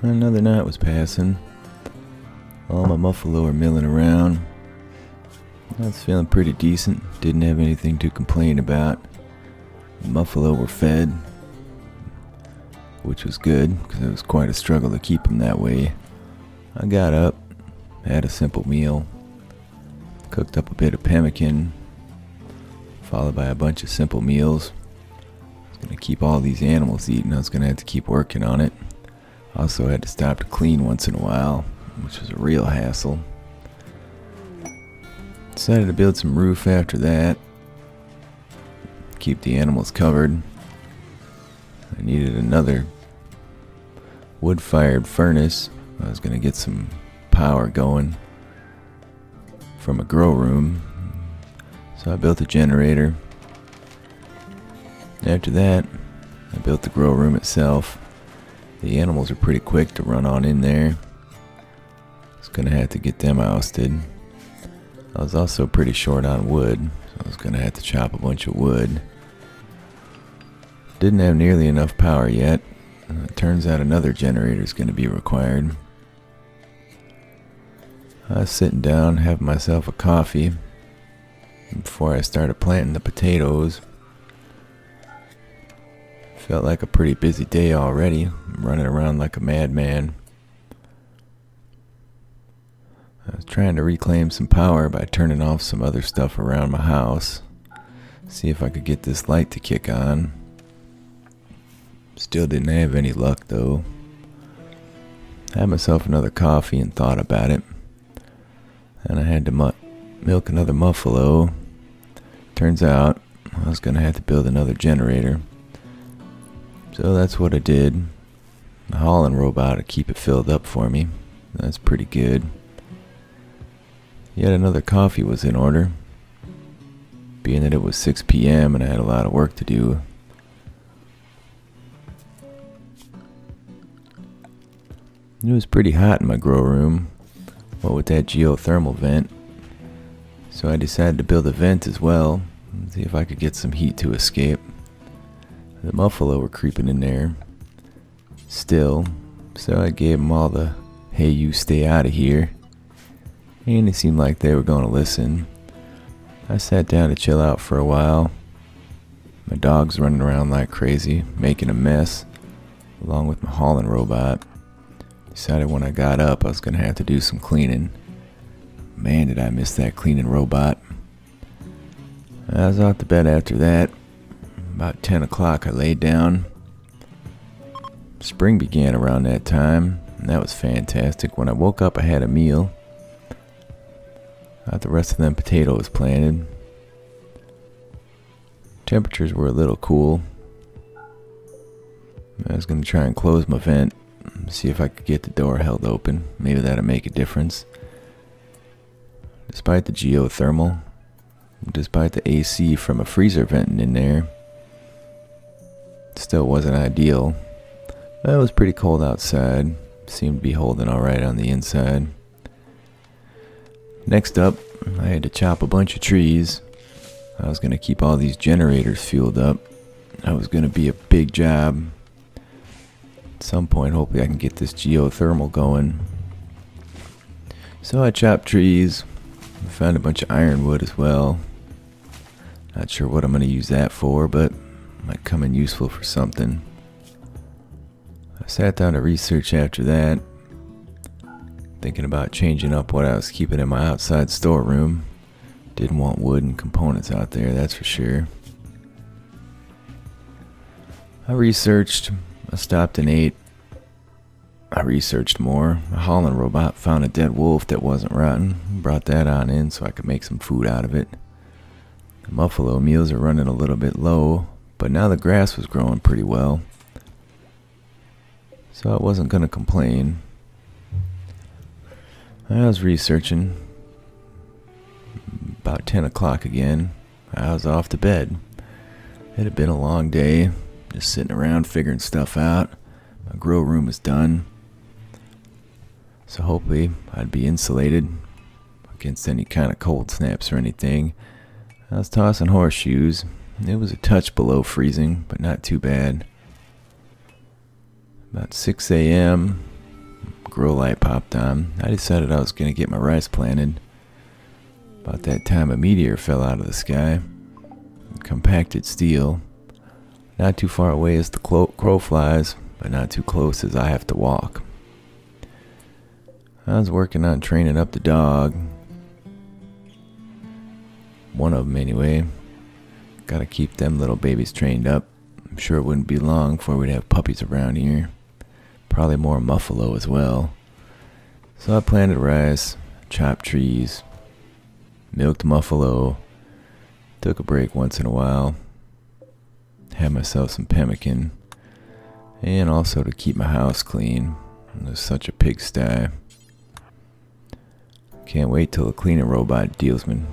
Another night was passing. All my buffalo were milling around. I was feeling pretty decent. Didn't have anything to complain about. The buffalo were fed, which was good because it was quite a struggle to keep them that way. I got up, had a simple meal, cooked up a bit of pemmican, followed by a bunch of simple meals. I was going to keep all these animals eating. I was going to have to keep working on it. Also had to stop to clean once in a while, which was a real hassle. Decided to build some roof after that. Keep the animals covered. I needed another wood-fired furnace. I was going to get some power going from a grow room. So I built a generator. After that, I built the grow room itself. The animals are pretty quick to run on in there. I was going to have to get them ousted. I was also pretty short on wood, so I was going to have to chop a bunch of wood. Didn't have nearly enough power yet. It turns out another generator is going to be required. I was sitting down, having myself a coffee before I started planting the potatoes. Felt like a pretty busy day already. I'm running around like a madman. I was trying to reclaim some power by turning off some other stuff around my house. See if I could get this light to kick on. Still didn't have any luck though. Had myself another coffee and thought about it. And I had to milk another buffalo. Turns out I was going to have to build another generator. So that's what I did. The hauling robot to keep it filled up for me. That's pretty good. Yet another coffee was in order. Being that it was 6 p.m. and I had a lot of work to do. It was pretty hot in my grow room. What with that geothermal vent. So I decided to build a vent as well. And see if I could get some heat to escape. The buffalo were creeping in there still, so I gave them all the, "Hey, you stay out of here." And it seemed like they were going to listen. I sat down to chill out for a while. My dog's running around like crazy, making a mess, along with my hauling robot. Decided when I got up I was going to have to do some cleaning. Man, did I miss that cleaning robot. I was off to bed after that. About 10 o'clock I laid down. Spring began around that time, and that was fantastic. When I woke up I had a meal. Got the rest of them potatoes planted. Temperatures were a little cool. I was going to try and close my vent, see if I could get the door held open. Maybe that'll make a difference. Despite the geothermal, despite the AC from a freezer venting in there, still wasn't ideal. But it was pretty cold outside. Seemed to be holding alright on the inside. Next up, I had to chop a bunch of trees. I was going to keep all these generators fueled up. That was going to be a big job. At some point, hopefully I can get this geothermal going. So I chopped trees. I found a bunch of ironwood as well. Not sure what I'm going to use that for, but might come in useful for something. I sat down to research after that, thinking about changing up what I was keeping in my outside storeroom. Didn't want wood and components out there, that's for sure. I researched. I stopped and ate. I researched more. A hauling robot found a dead wolf that wasn't rotten. Brought that on in so I could make some food out of it. The buffalo meals are running a little bit low, but now the grass was growing pretty well. So I wasn't going to complain. I was researching. About 10 o'clock again, I was off to bed. It had been a long day, just sitting around figuring stuff out. My grow room is done. So hopefully I'd be insulated against any kind of cold snaps or anything. I was tossing horseshoes. It was a touch below freezing, but not too bad. About 6 a.m., grow light popped on, I decided I was going to get my rice planted. About that time, a meteor fell out of the sky. Compacted steel. Not too far away as the crow flies, but not too close as I have to walk. I was working on training up the dog. One of them anyway. Gotta keep them little babies trained up. I'm sure it wouldn't be long before we'd have puppies around here. Probably more muffalo as well. So I planted rice, chopped trees, milked muffalo, took a break once in a while, had myself some pemmican, and also to keep my house clean. There's such a pigsty. Can't wait till the cleaning robot dealsman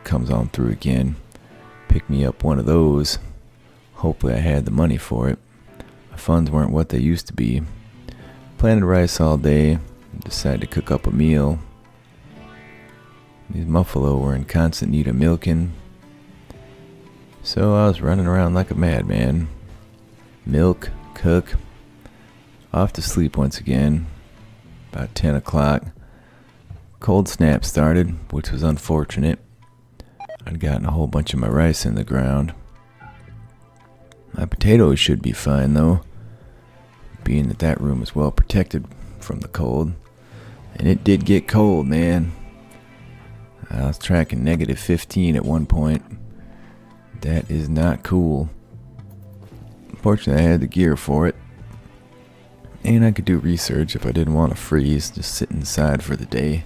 comes on through again. Pick me up one of those. Hopefully I had the money for it. My funds weren't what they used to be. Planted rice all day. Decided to cook up a meal. These muffalo were in constant need of milking. So I was running around like a madman. Milk, cook. Off to sleep once again. About 10 o'clock. Cold snap started, which was unfortunate. I'd gotten a whole bunch of my rice in the ground. My potatoes should be fine though, being that room is well protected from the cold. And it did get cold, man. I was tracking -15 at one point. That is not cool. Fortunately, I had the gear for it. And I could do research if I didn't want to freeze, just sit inside for the day.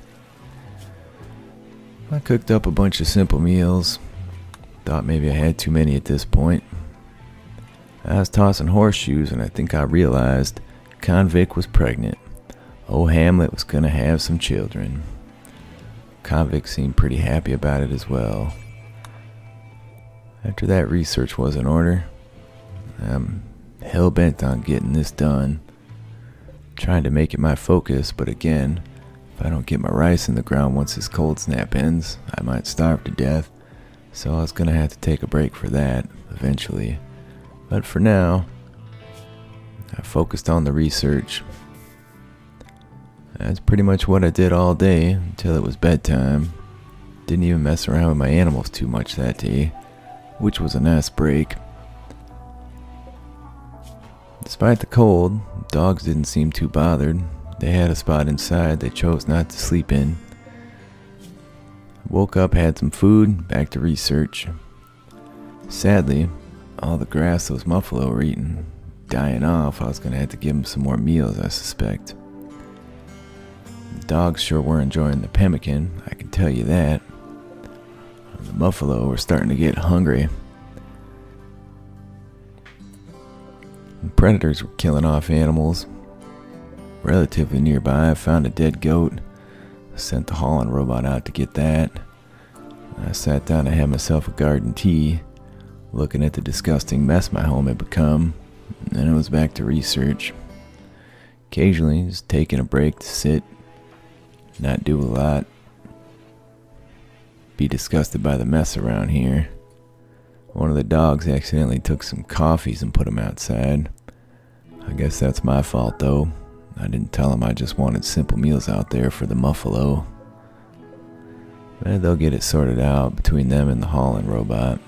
I cooked up a bunch of simple meals. Thought maybe I had too many at this point. I was tossing horseshoes and I think I realized Convict was pregnant. Old Hamlet was gonna have some children. Convict seemed pretty happy about it as well. After that research was in order, I'm hell-bent on getting this done. Trying to make it my focus, but again, if I don't get my rice in the ground once this cold snap ends, I might starve to death. So I was gonna have to take a break for that eventually. But for now, I focused on the research. That's pretty much what I did all day until it was bedtime. Didn't even mess around with my animals too much that day, which was a nice break. Despite the cold, dogs didn't seem too bothered. They had a spot inside they chose not to sleep in. Woke up, had some food, back to research. Sadly, all the grass those muffalo were eating dying off. I was going to have to give them some more meals, I suspect. The dogs sure were enjoying the pemmican, I can tell you that. The buffalo were starting to get hungry. The predators were killing off animals. Relatively nearby, I found a dead goat. I sent the hauling robot out to get that. I sat down and had myself a garden tea, looking at the disgusting mess my home had become. And then it was back to research. Occasionally, just taking a break to sit, not do a lot, be disgusted by the mess around here. One of the dogs accidentally took some coffees and put them outside. I guess that's my fault though. I didn't tell him I just wanted simple meals out there for the muffalo. But they'll get it sorted out between them and the hauling robot.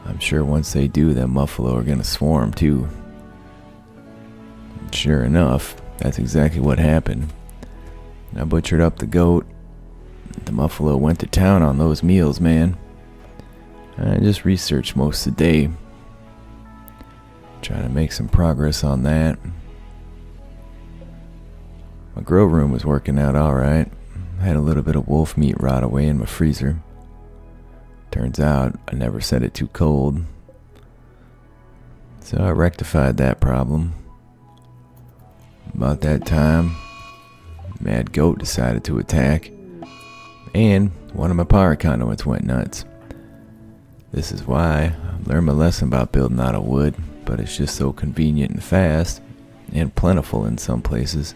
I'm sure once they do, them muffalo are gonna swarm too. Sure enough, that's exactly what happened. I butchered up the goat. The muffalo went to town on those meals, man. I just researched most of the day. Trying to make some progress on that. My grow room was working out alright. I had a little bit of wolf meat rot away in my freezer. Turns out I never set it too cold. So I rectified that problem. About that time, Mad Goat decided to attack. And one of my power conduits went nuts. This is why I learned my lesson about building out of wood, but it's just so convenient and fast, and plentiful in some places.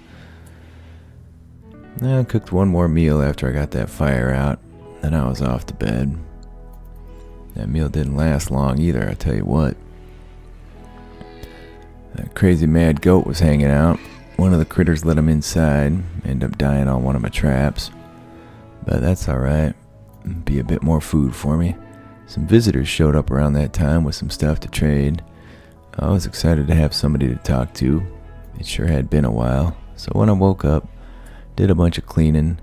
I cooked one more meal after I got that fire out, then I was off to bed. That meal didn't last long either, I tell you what. That crazy Mad Goat was hanging out. One of the critters let him inside, ended up dying on one of my traps. But that's alright. Be a bit more food for me. Some visitors showed up around that time with some stuff to trade. I was excited to have somebody to talk to. It sure had been a while. So when I woke up, did a bunch of cleaning,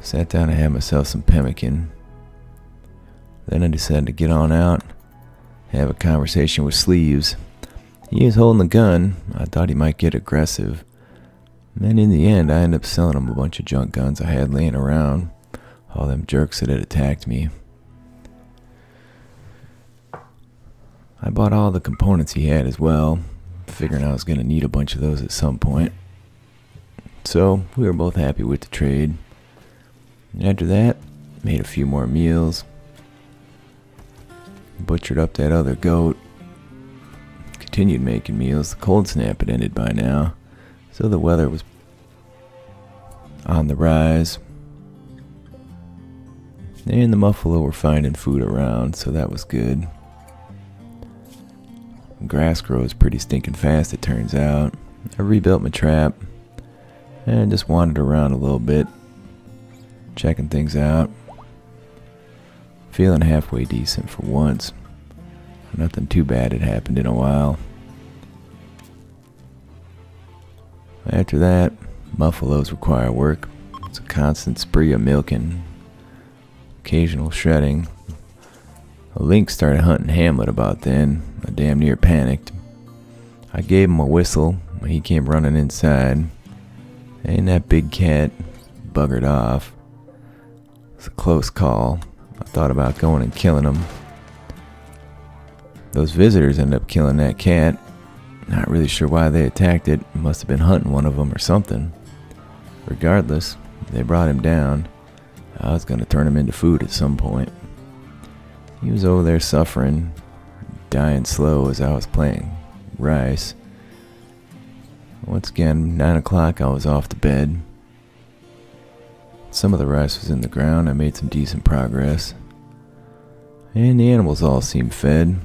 sat down and had myself some pemmican. Then I decided to get on out, have a conversation with Sleeves. He was holding the gun. I thought he might get aggressive. And in the end, I ended up selling him a bunch of junk guns I had laying around. All them jerks that had attacked me. I bought all the components he had as well, figuring I was going to need a bunch of those at some point. So, we were both happy with the trade. After that, made a few more meals. Butchered up that other goat. Continued making meals. The cold snap had ended by now, so the weather was on the rise. And the muffalo were finding food around, so that was good. Grass grows pretty stinking fast, it turns out. I rebuilt my trap and just wandered around a little bit, checking things out. Feeling halfway decent for once. Nothing too bad had happened in a while. After that, muffalos require work. It's a constant spree of milking, occasional shredding. A lynx started hunting Hamlet about then. I damn near panicked. I gave him a whistle when he came running inside, and that big cat buggered off. It was a close call. I thought about going and killing him. Those visitors ended up killing that cat. Not really sure why they attacked it. Must have been hunting one of them or something. Regardless, they brought him down. I was going to turn him into food at some point. He was over there suffering, dying slow as I was playing rice. Once again, 9 o'clock, I was off to bed. Some of the rice was in the ground. I made some decent progress. And the animals all seemed fed.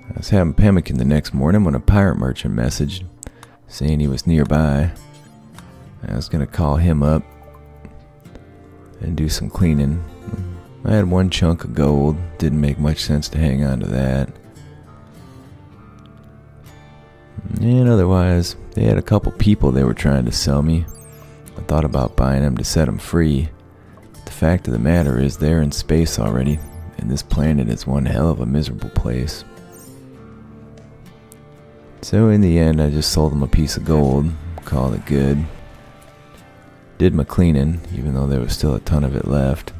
I was having pemmican the next morning when a pirate merchant messaged, saying he was nearby. I was going to call him up and do some cleaning. I had one chunk of gold. Didn't make much sense to hang on to that. And otherwise, they had a couple people they were trying to sell me. I thought about buying them to set them free. But the fact of the matter is they're in space already, and this planet is one hell of a miserable place. So in the end, I just sold them a piece of gold, called it good. Did my cleaning, even though there was still a ton of it left.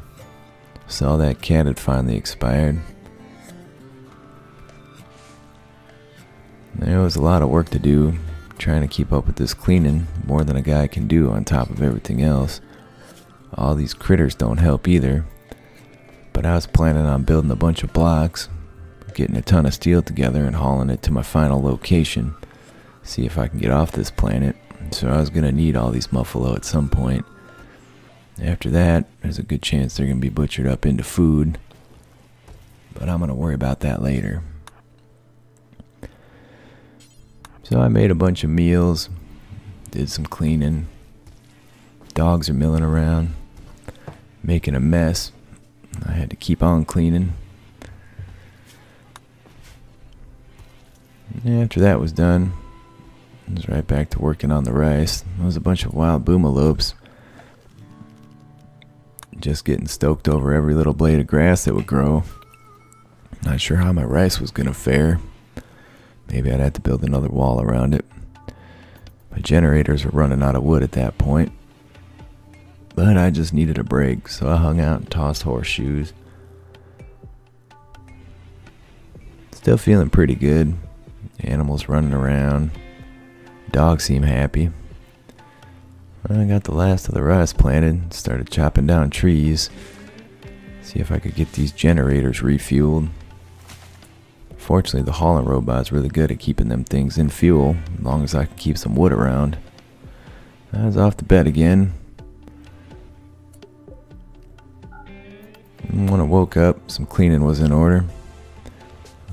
Saw that cat had finally expired. There was a lot of work to do, trying to keep up with this cleaning, more than a guy can do on top of everything else. All these critters don't help either, but I was planning on building a bunch of blocks, getting a ton of steel together and hauling it to my final location, see if I can get off this planet. So I was going to need all these muffalo at some point. After that, there's a good chance they're going to be butchered up into food, but I'm going to worry about that later. So I made a bunch of meals, did some cleaning. Dogs are milling around, making a mess. I had to keep on cleaning. And after that was done, I was right back to working on the rice. There was a bunch of wild boomalopes, just getting stoked over every little blade of grass that would grow. Not sure how my rice was going to fare. Maybe I'd have to build another wall around it. My generators were running out of wood at that point. But I just needed a break, so I hung out and tossed horseshoes. Still feeling pretty good. Animals running around. Dogs seem happy. I got the last of the rice planted, started chopping down trees. See if I could get these generators refueled. Fortunately, the hauling robot's really good at keeping them things in fuel, as long as I can keep some wood around. I was off to bed again. And when I woke up, some cleaning was in order,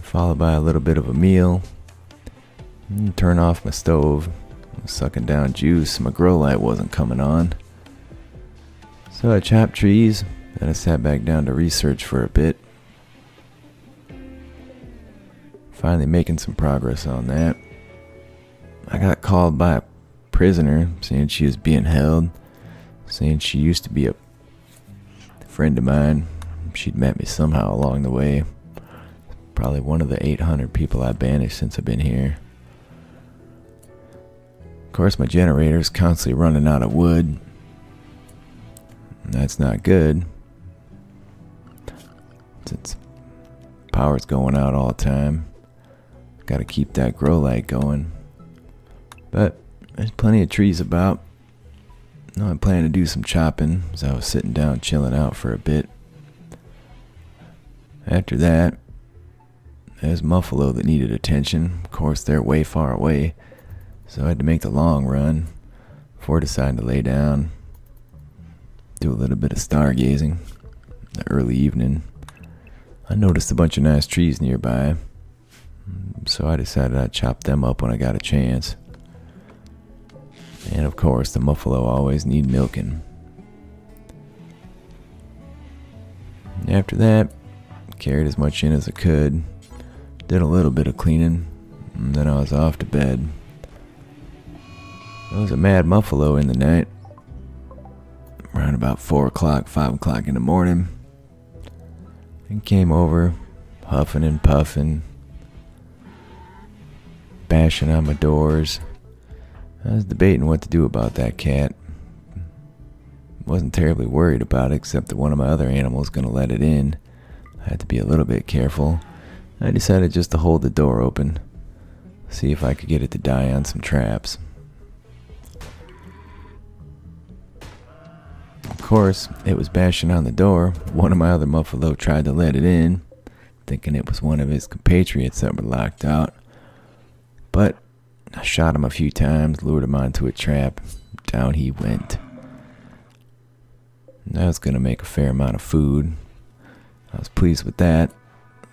followed by a little bit of a meal. And turn off my stove. sucking down juice. My grow light wasn't coming on. So I chopped trees, and I sat back down to research for a bit. Finally making some progress on that. I got called by a prisoner saying she was being held, saying she used to be a friend of mine. She'd met me somehow along the way. Probably one of the 800 people I banished since I've been here. Of course, my generator's constantly running out of wood. That's not good, since power's going out all the time. Gotta keep that grow light going. But there's plenty of trees about. No, I'm planning to do some chopping, as I was sitting down chilling out for a bit. After that, there's Muffalo that needed attention. Of course, they're way far away, so I had to make the long run before deciding to lay down, do a little bit of stargazing in the early evening. I noticed a bunch of nice trees nearby, so I decided I'd chop them up when I got a chance. And of course, the Muffalo always need milking. After that, carried as much in as I could, did a little bit of cleaning, and then I was off to bed. There was a mad Muffalo in the night, around about 4 o'clock, 5 o'clock in the morning, and came over, huffing and puffing, bashing on my doors. I was debating what to do about that cat. Wasn't terribly worried about it, except that one of my other animals was going to let it in. I had to be a little bit careful. I decided just to hold the door open, see if I could get it to die on some traps. Of course, it was bashing on the door. One of my other Muffalo tried to let it in, thinking it was one of his compatriots that were locked out. But I shot him a few times, lured him onto a trap. Down he went. I was going to make a fair amount of food. I was pleased with that,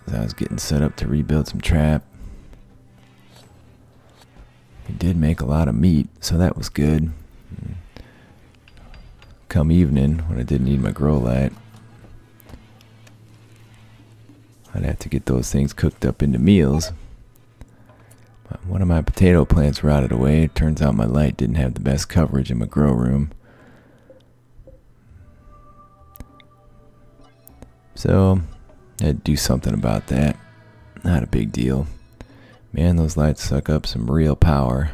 as I was getting set up to rebuild some trap. It did make a lot of meat, so that was good. Come evening, when I didn't need my grow light, I'd have to get those things cooked up into meals. One of my potato plants rotted away. It turns out my light didn't have the best coverage in my grow room. So, I had to do something about that. Not a big deal. Man, those lights suck up some real power.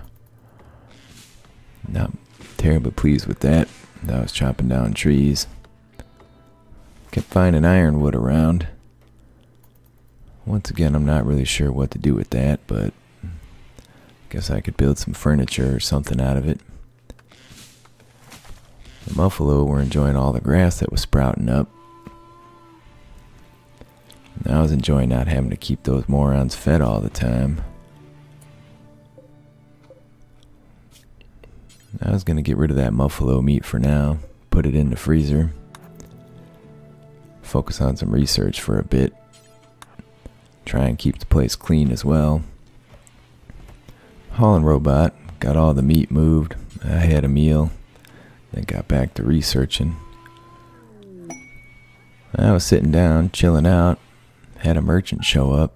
Not terribly pleased with that. I was chopping down trees. Kept finding ironwood around. Once again, I'm not really sure what to do with that, but guess I could build some furniture or something out of it. The Muffalo were enjoying all the grass that was sprouting up. And I was enjoying not having to keep those morons fed all the time. I was going to get rid of that Muffalo meat for now, put it in the freezer, focus on some research for a bit, try and keep the place clean as well. Hauling robot, got all the meat moved. I had a meal, then got back to researching. I was sitting down, chilling out, had a merchant show up.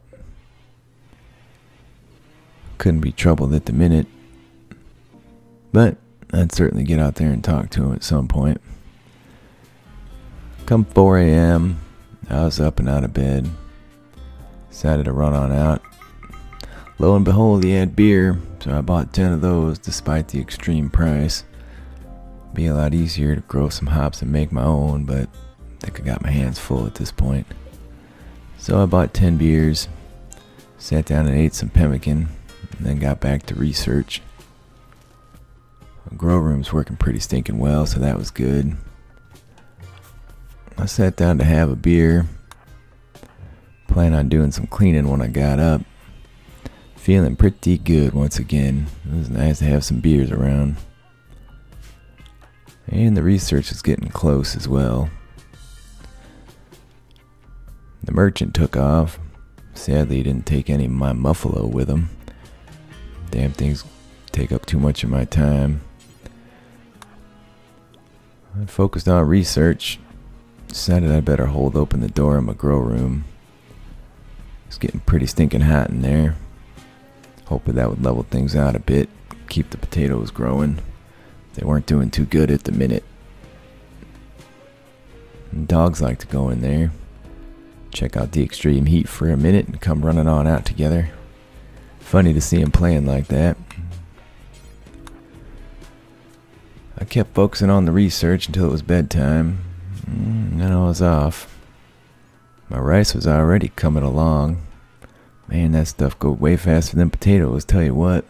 Couldn't be troubled at the minute, but I'd certainly get out there and talk to him at some point. Come 4 a.m., I was up and out of bed. Decided to run on out. Lo and behold, he had beer, so I bought 10 of those despite the extreme price. Be a lot easier to grow some hops and make my own, but I think I got my hands full at this point. So I bought 10 beers, sat down and ate some pemmican, and then got back to research. The grow room's working pretty stinking well, so that was good. I sat down to have a beer. Plan on doing some cleaning when I got up. Feeling pretty good once again. It was nice to have some beers around. And the research is getting close as well. The merchant took off. Sadly, he didn't take any of my Muffalo with him. Damn thing's take up too much of my time. I focused on research. Decided I better hold open the door in my grow room. It's getting pretty stinking hot in there. Hoping that would level things out a bit, keep the potatoes growing. They weren't doing too good at the minute. And dogs like to go in there, check out the extreme heat for a minute, and come running on out together. Funny to see them playing like that. I kept focusing on the research until it was bedtime. Then I was off. My rice was already coming along. Man, that stuff goes way faster than potatoes, tell you what.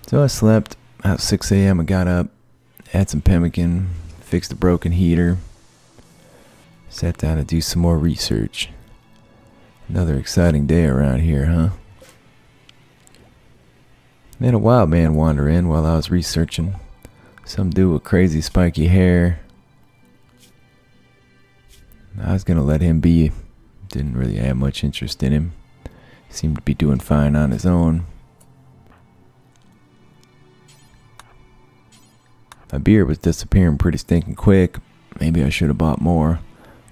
So I slept. About 6 a.m. I got up, had some pemmican, fixed the broken heater, sat down to do some more research. Another exciting day around here, huh? Then a wild man wander in while I was researching. Some dude with crazy spiky hair. I was gonna let him be. Didn't really have much interest in him. Seemed to be doing fine on his own. My beer was disappearing pretty stinking quick. Maybe I should have bought more.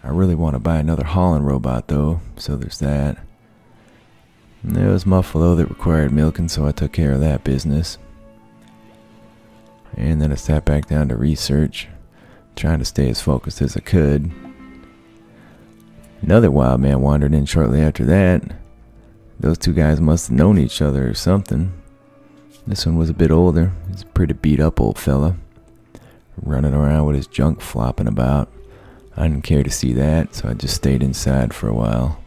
I really want to buy another hauling robot though, so there's that. And there was Muffalo that required milking, so I took care of that business. And then I sat back down to research, trying to stay as focused as I could. Another wild man wandered in shortly after that. Those two guys must have known each other or something. This one was a bit older. He's a pretty beat up old fella, running around with his junk flopping about. I didn't care to see that, so I just stayed inside for a while.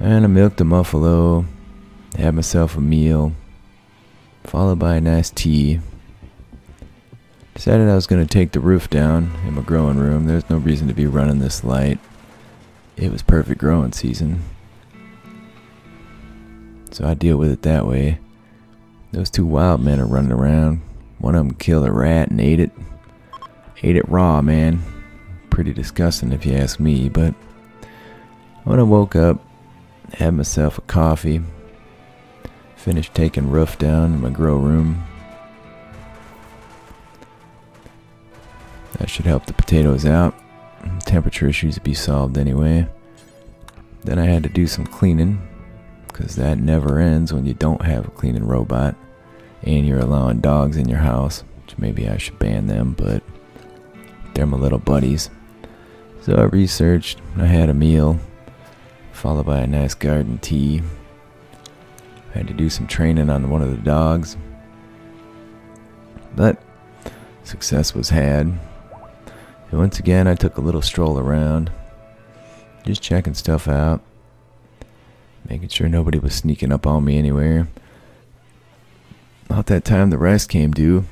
And I milked a Muffalo, had myself a meal, followed by a nice tea. Decided I was going to take the roof down in my growing room. There's no reason to be running this light. It was perfect growing season, so I deal with it that way. Those two wild men are running around. One of them killed a rat and ate it. Ate it raw, man. Pretty disgusting if you ask me, but when I woke up, had myself a coffee, finished taking roof down in my grow room. That should help the potatoes out. Temperature issues be solved anyway. Then I had to do some cleaning, because that never ends when you don't have a cleaning robot and you're allowing dogs in your house, which maybe I should ban them, but they're my little buddies. So I researched, I had a meal, followed by a nice garden tea. I had to do some training on one of the dogs, but success was had. And once again, I took a little stroll around, just checking stuff out, making sure nobody was sneaking up on me anywhere. About that time the rice came due.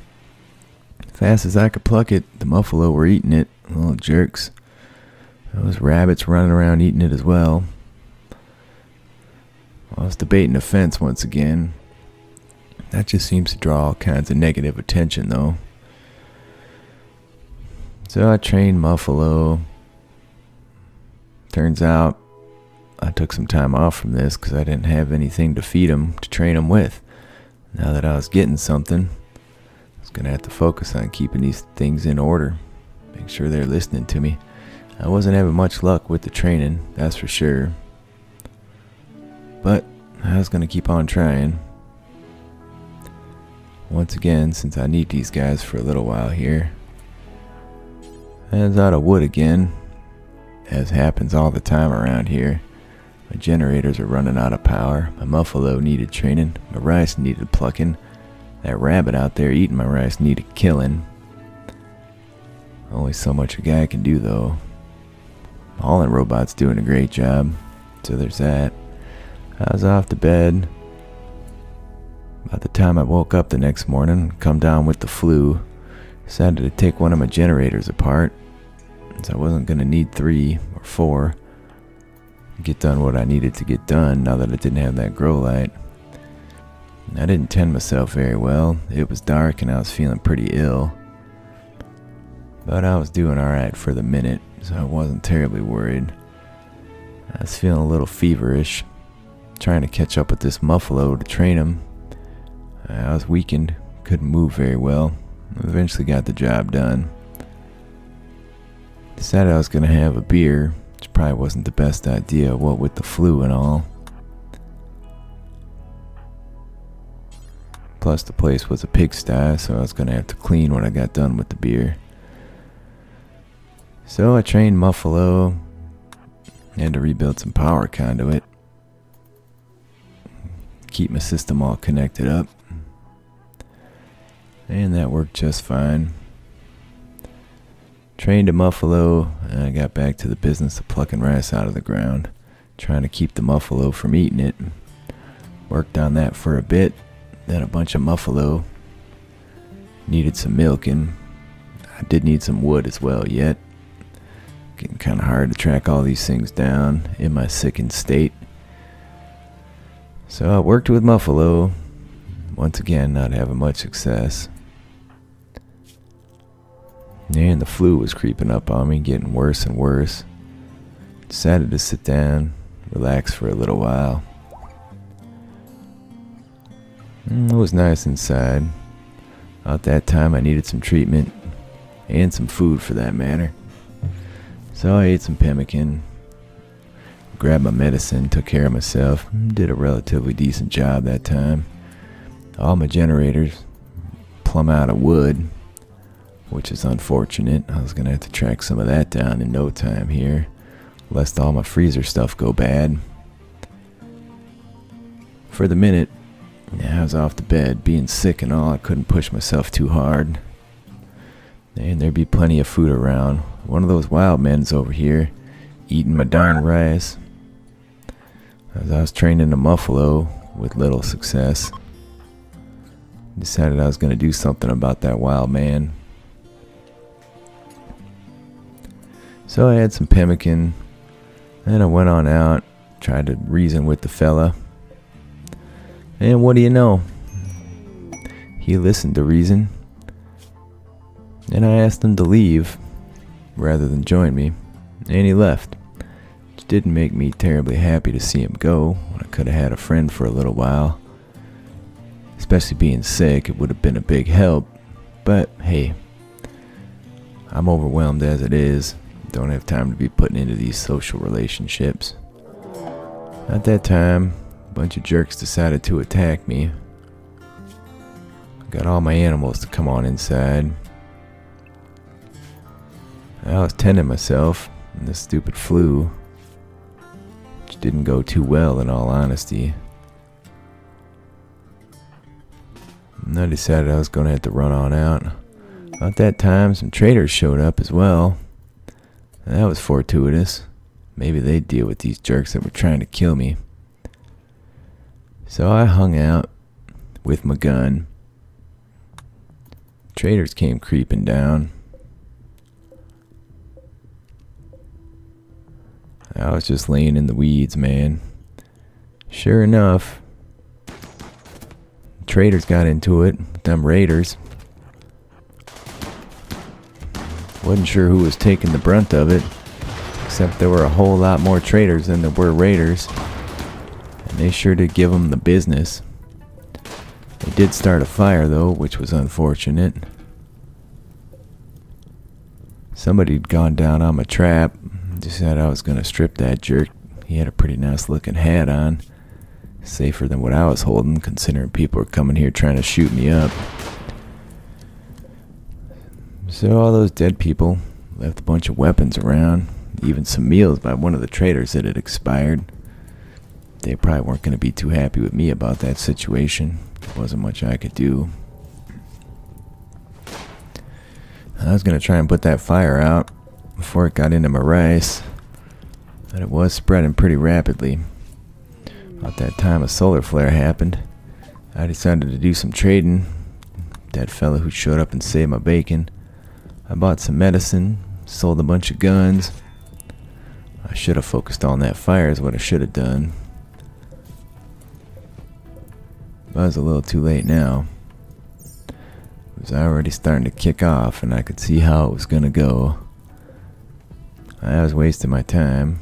Fast as I could pluck it, the Muffalo were eating it, little jerks. Those rabbits running around eating it as well. I was debating a fence once again. That just seems to draw all kinds of negative attention though. So I trained Muffalo. Turns out I took some time off from this because I didn't have anything to feed him to train him with. Now that I was getting something, I was going to have to focus on keeping these things in order. Make sure they're listening to me. I wasn't having much luck with the training, that's for sure. But I was going to keep on trying. Once again, since I need these guys for a little while here. I was out of wood again, as happens all the time around here. My generators are running out of power. My Muffalo needed training. My rice needed plucking. That rabbit out there eating my rice needed killing. Only so much a guy can do though. Hauling robot's doing a great job, so there's that. I was off to bed. By the time I woke up the next morning, come down with the flu, decided to take one of my generators apart, so I wasn't going to need 3 or 4 to get done what I needed to get done now that I didn't have that grow light. I didn't tend myself very well. It was dark and I was feeling pretty ill, but I was doing alright for the minute, so I wasn't terribly worried. I was feeling a little feverish, trying to catch up with this muffalo to train him. I was weakened, couldn't move very well. Eventually got the job done. Decided I was going to have a beer, which probably wasn't the best idea, what with the flu and all. Plus the place was a pigsty, so I was going to have to clean when I got done with the beer. So I trained Muffalo, had to rebuild some power conduit, keep my system all connected up, and that worked just fine. Trained a Muffalo, and I got back to the business of plucking rice out of the ground, trying to keep the Muffalo from eating it. Worked on that for a bit. Then a bunch of Muffalo needed some milking. I did need some wood as well yet. Getting kind of hard to track all these things down in my sickened state. So I worked with Muffalo. Once again, not having much success. And the flu was creeping up on me, getting worse and worse. Decided to sit down, relax for a little while. It was nice inside. At that time I needed some treatment, and some food for that matter. So I ate some pemmican, grabbed my medicine, took care of myself, did a relatively decent job that time. All my generators plumb out of wood, which is unfortunate. I was going to have to track some of that down in no time here, lest all my freezer stuff go bad. For the minute, I was off to bed, being sick and all. I couldn't push myself too hard. And there'd be plenty of food around. One of those wild men's over here, eating my darn rice. As I was training a Muffalo with little success, decided I was going to do something about that wild man. So I had some pemmican, and I went on out, tried to reason with the fella. And what do you know? He listened to reason. And I asked him to leave rather than join me. And he left. Which didn't make me terribly happy to see him go. I could have had a friend for a little while. Especially being sick, it would have been a big help. But hey, I'm overwhelmed as it is. Don't have time to be putting into these social relationships. At that time, a bunch of jerks decided to attack me. Got all my animals to come on inside. I was tending myself in this stupid flu, which didn't go too well in all honesty. And I decided I was going to have to run on out. At that time, some traders showed up as well. And that was fortuitous. Maybe they'd deal with these jerks that were trying to kill me. So I hung out with my gun. Traders came creeping down. I was just laying in the weeds, man. Sure enough, traders got into it with them raiders. Wasn't sure who was taking the brunt of it, except there were a whole lot more traders than there were raiders. And they sure did give them the business. They did start a fire though, which was unfortunate. Somebody had gone down on my trap. Decided I was going to strip that jerk. He had a pretty nice looking hat on. Safer than what I was holding, considering people were coming here trying to shoot me up. So all those dead people left a bunch of weapons around. Even some meals by one of the traders that had expired. They probably weren't going to be too happy with me about that situation. There wasn't much I could do. I was going to try and put that fire out before it got into my rice, but it was spreading pretty rapidly. About that time a solar flare happened. I decided to do some trading. That fella who showed up and saved my bacon. I bought some medicine, sold a bunch of guns. I should have focused on that fire is what I should have done. But I was a little too late now. It was already starting to kick off and I could see how it was going to go. I was wasting my time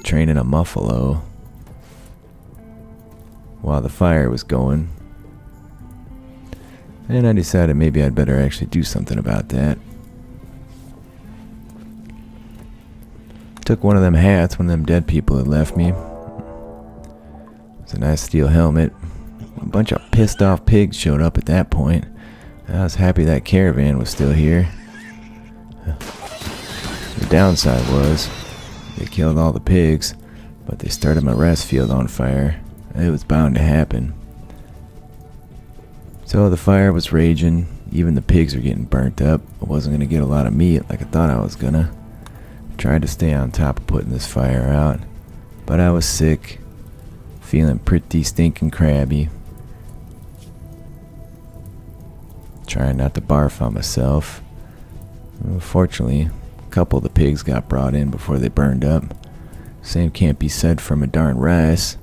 training a Muffalo. while the fire was going. And I decided maybe I'd better actually do something about that. Took one of them hats one of them dead people had left me. It's a nice steel helmet. A bunch of pissed off pigs showed up at that point. I was happy that caravan was still here. The downside was they killed all the pigs, but they started my rest field on fire. It was bound to happen. So the fire was raging. Even the pigs were getting burnt up. I wasn't going to get a lot of meat like I thought I was going to. Tried to stay on top of putting this fire out, but I was sick, feeling pretty stinking crabby. Trying not to barf on myself. Fortunately, a couple of the pigs got brought in before they burned up. Same can't be said for my darn rice.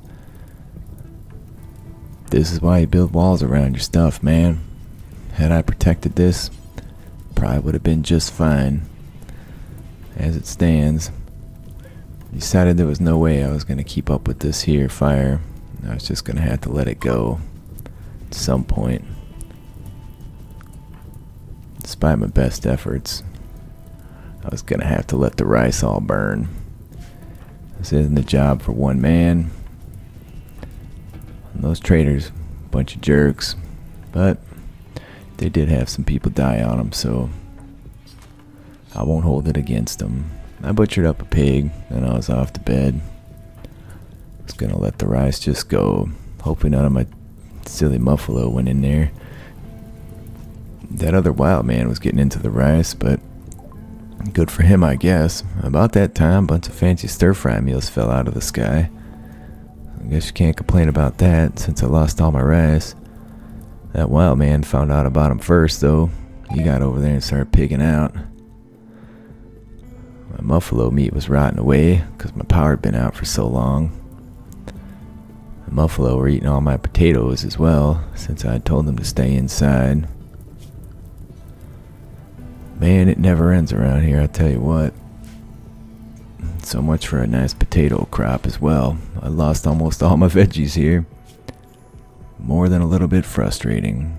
This is why you build walls around your stuff, man. Had I protected this, probably would have been just fine. As it stands, decided there was no way I was going to keep up with this here fire. I was just going to have to let it go at some point. Despite my best efforts, I was going to have to let the rice all burn. This isn't a job for one man. And those traders, bunch of jerks, but they did have some people die on them, so I won't hold it against them. I butchered up a pig, and I was off to bed. I was gonna let the rice just go. Hoping none of my silly muffalo went in there. That other wild man was getting into the rice, but good for him, I guess. About that time, a bunch of fancy stir-fry meals fell out of the sky. I guess you can't complain about that, since I lost all my rice. That wild man found out about him first, though. He got over there and started pigging out. My muffalo meat was rotting away, because my power had been out for so long. The muffalo were eating all my potatoes as well, since I had told them to stay inside. Man, it never ends around here, I tell you what. So much for a nice potato crop as well. I lost almost all my veggies here. More than a little bit frustrating.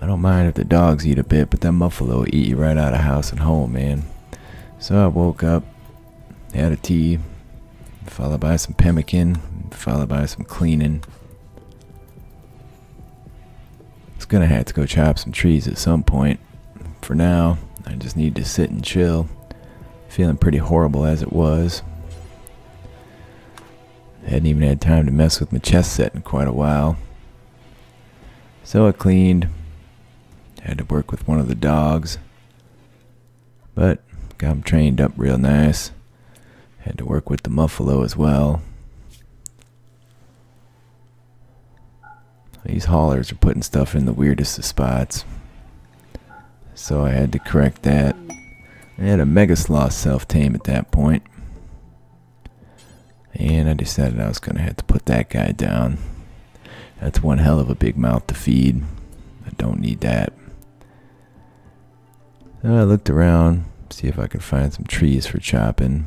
I don't mind if the dogs eat a bit, but that muffalo eat you right out of house and home, man. So I woke up, had a tea, followed by some pemmican, followed by some cleaning. I was gonna have to go chop some trees at some point. For now, I just need to sit and chill. Feeling pretty horrible as it was. Hadn't even had time to mess with my chest set in quite a while. So I cleaned. Had to work with one of the dogs. But got him trained up real nice. Had to work with the muffalo as well. These haulers are putting stuff in the weirdest of spots. So I had to correct that. I had a mega sloth self-tame at that point. And I decided I was going to have to put that guy down. That's one hell of a big mouth to feed. I don't need that. So I looked around, see if I could find some trees for chopping.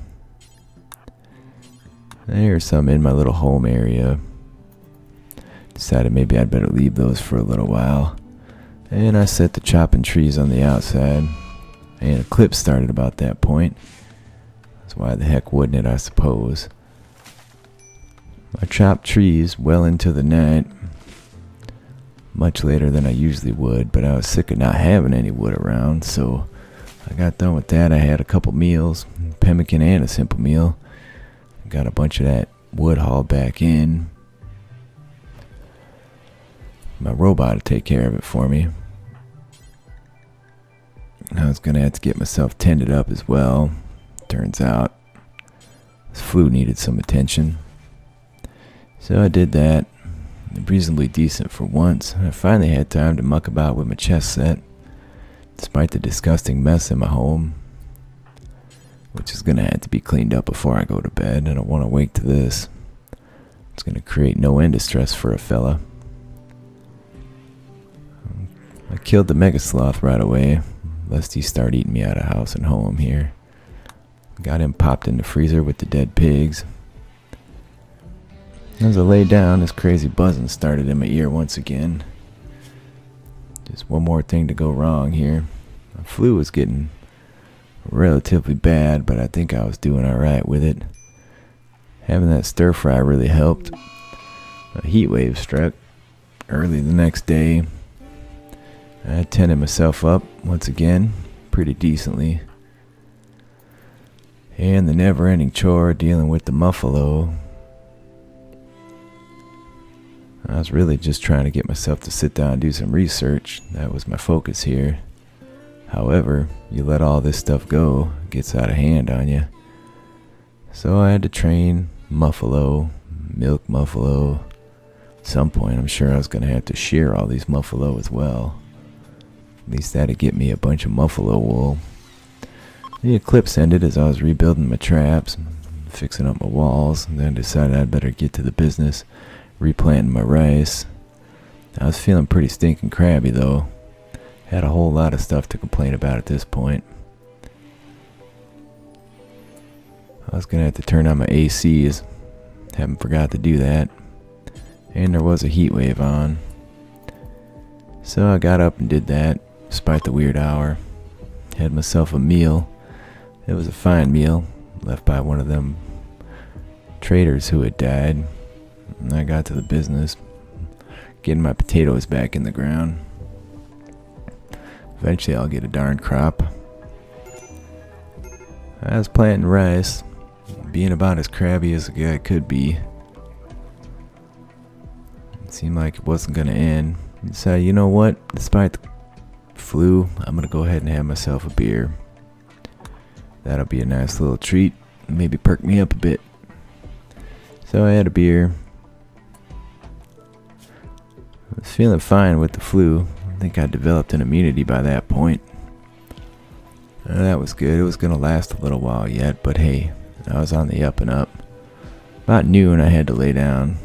There's some in my little home area. Decided maybe I'd better leave those for a little while. And I set the chopping trees on the outside. And a clip started about that point. That's why the heck wouldn't it, I suppose. I chopped trees well into the night. Much later than I usually would, but I was sick of not having any wood around, so I got done with that. I had a couple meals, pemmican and a simple meal. Got a bunch of that wood hauled back in. My robot to take care of it for me. I was gonna have to get myself tended up as well. Turns out this flu needed some attention. So I did that. Reasonably decent for once. I finally had time to muck about with my chest set, despite the disgusting mess in my home, which is gonna have to be cleaned up before I go to bed. I don't want to wake to this. It's gonna create no end of stress for a fella. I killed the mega sloth right away, lest he start eating me out of house and home here. Got him popped in the freezer with the dead pigs. As I lay down, this crazy buzzing started in my ear once again. Just one more thing to go wrong here. My flu was getting relatively bad, but I think I was doing alright with it. Having that stir fry really helped. A heat wave struck early the next day. I tended myself up once again pretty decently. And the never-ending chore dealing with the muffalo. I was really just trying to get myself to sit down and do some research. That was my focus here. However, you let all this stuff go, it gets out of hand on you. So I had to train muffalo, milk muffalo. At some point, I'm sure I was going to have to shear all these muffalo as well. At least that'd get me a bunch of muffalo wool. The eclipse ended as I was rebuilding my traps, fixing up my walls, and then decided I'd better get to the business, replanting my rice. I was feeling pretty stinking crabby though. Had a whole lot of stuff to complain about at this point. I was gonna have to turn on my ACs. Haven't forgot to do that. And there was a heat wave on. So I got up and did that, despite the weird hour. Had myself a meal. It was a fine meal, left by one of them traders who had died. And I got to the business, getting my potatoes back in the ground. Eventually I'll get a darn crop. I was planting rice, being about as crabby as a guy could be. It seemed like it wasn't going to end. So you know what, despite the flu, I'm going to go ahead and have myself a beer. That'll be a nice little treat, maybe perk me up a bit. So I had a beer. I was feeling fine with the flu. I think I developed an immunity by that point. That was good. It was going to last a little while yet, but hey, I was on the up and up. About noon I had to lay down,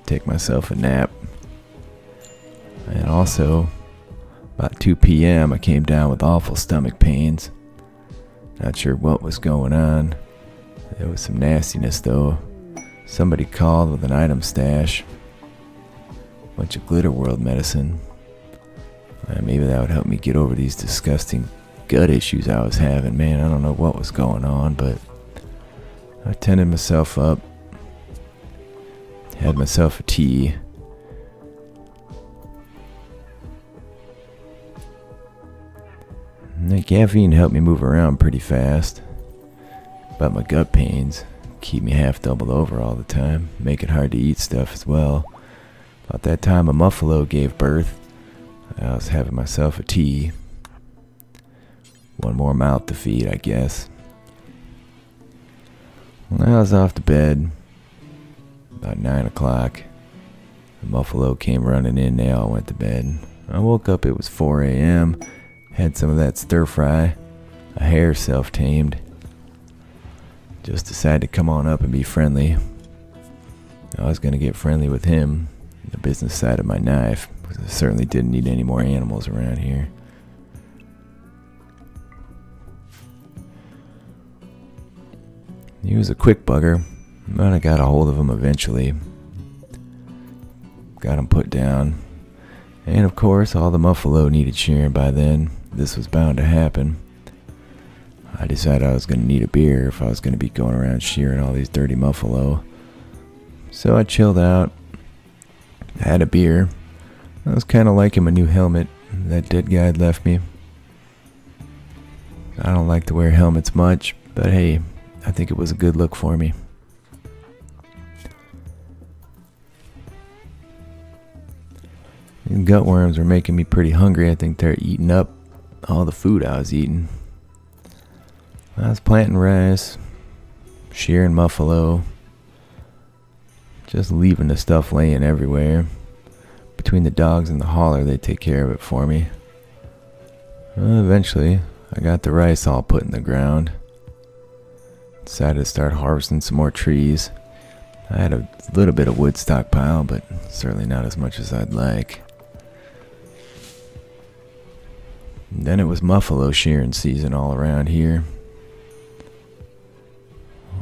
take myself a nap. And also, about 2 p.m. I came down with awful stomach pains. Not sure what was going on. There was some nastiness though. Somebody called with an item stash. Bunch of Glitter World medicine. Maybe that would help me get over these disgusting gut issues I was having. Man, I don't know what was going on, but I tended myself up. Had myself a tea. And the caffeine helped me move around pretty fast. But my gut pains keep me half doubled over all the time. Make it hard to eat stuff as well. About that time a muffalo gave birth. I was having myself a tea. One more mouth to feed, I guess. When I was off to bed, about 9 o'clock, the muffalo came running in. They all went to bed. I woke up, it was 4 a.m. Had some of that stir fry. A hare self-tamed. Just decided to come on up and be friendly. I was going to get friendly with him. The business side of my knife. I certainly didn't need any more animals around here. He was a quick bugger, but I got a hold of him eventually. Got him put down. And of course, all the muffalo needed shearing by then. This was bound to happen. I decided I was going to need a beer if I was going to be going around shearing all these dirty muffalo. So I chilled out. Had a beer. I was kind of liking my new helmet that dead guy had left me. I don't like to wear helmets much, but hey, I think it was a good look for me. And gut worms were making me pretty hungry. I think they're eating up all the food I was eating. I was planting rice, shearing muffalo, just leaving the stuff laying everywhere. Between the dogs and the hauler, they take care of it for me. Eventually, I got the rice all put in the ground. Decided to start harvesting some more trees. I had a little bit of wood stockpile, but certainly not as much as I'd like. And then it was muffalo shearing season all around here.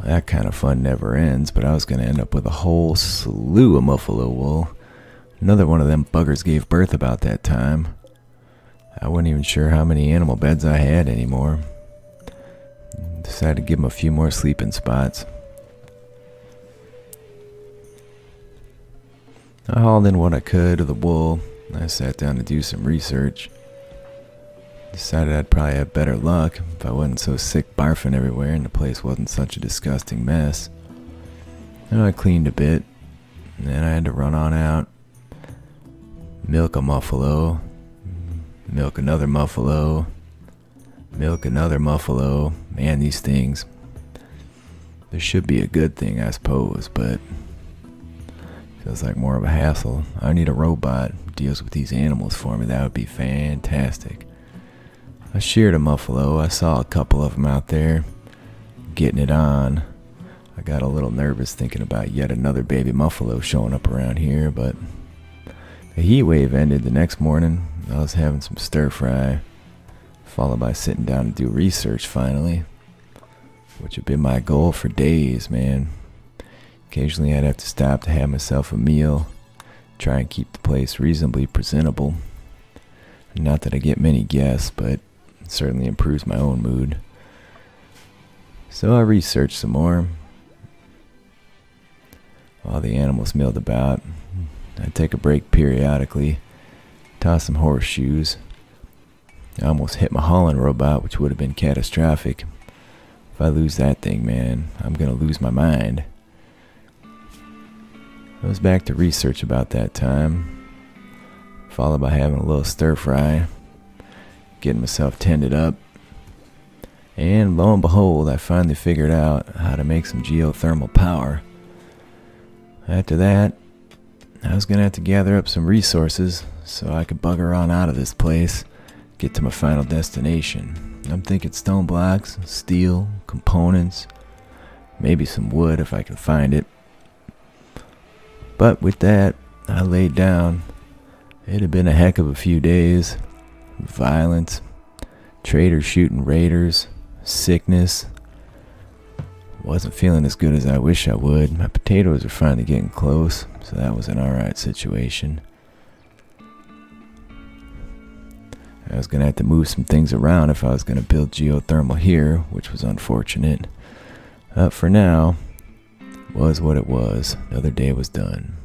that kind of fun never ends, but I was going to end up with a whole slew of buffalo wool. Another one of them buggers gave birth about that time. I wasn't even sure how many animal beds I had anymore. Decided to give them a few more sleeping spots. I hauled in what I could of the wool. I sat down to do some research. Decided I'd probably have better luck if I wasn't so sick barfing everywhere and the place wasn't such a disgusting mess. And I cleaned a bit, and then I had to run on out, milk a muffalo, milk another muffalo, milk another muffalo. Man, these things. This should be a good thing, I suppose, but feels like more of a hassle. I need a robot who deals with these animals for me. That would be fantastic. I sheared a muffalo. I saw a couple of them out there getting it on. I got a little nervous thinking about yet another baby muffalo showing up around here, but the heat wave ended the next morning. I was having some stir fry, followed by sitting down to do research finally, which had been my goal for days, man. Occasionally I'd have to stop to have myself a meal, try and keep the place reasonably presentable. Not that I get many guests, but it certainly improves my own mood. So I researched some more. While the animals milled about, I'd take a break periodically, toss some horseshoes. I almost hit my hauling robot, which would have been catastrophic. If I lose that thing, man, I'm gonna lose my mind. I was back to research about that time, followed by having a little stir fry, getting myself tended up, and lo and behold, I finally figured out how to make some geothermal power. After that, I was gonna have to gather up some resources so I could bugger on out of this place, get to my final destination. I'm thinking stone blocks, steel, components, maybe some wood if I can find it. But with that, I laid down. It had been a heck of a few days. Violence, traders shooting raiders, sickness. Wasn't feeling as good as I wish I would. My potatoes are finally getting close, so that was an alright situation. I was going to have to move some things around if I was going to build geothermal here, which was unfortunate. For now, was what it was. Another day was done.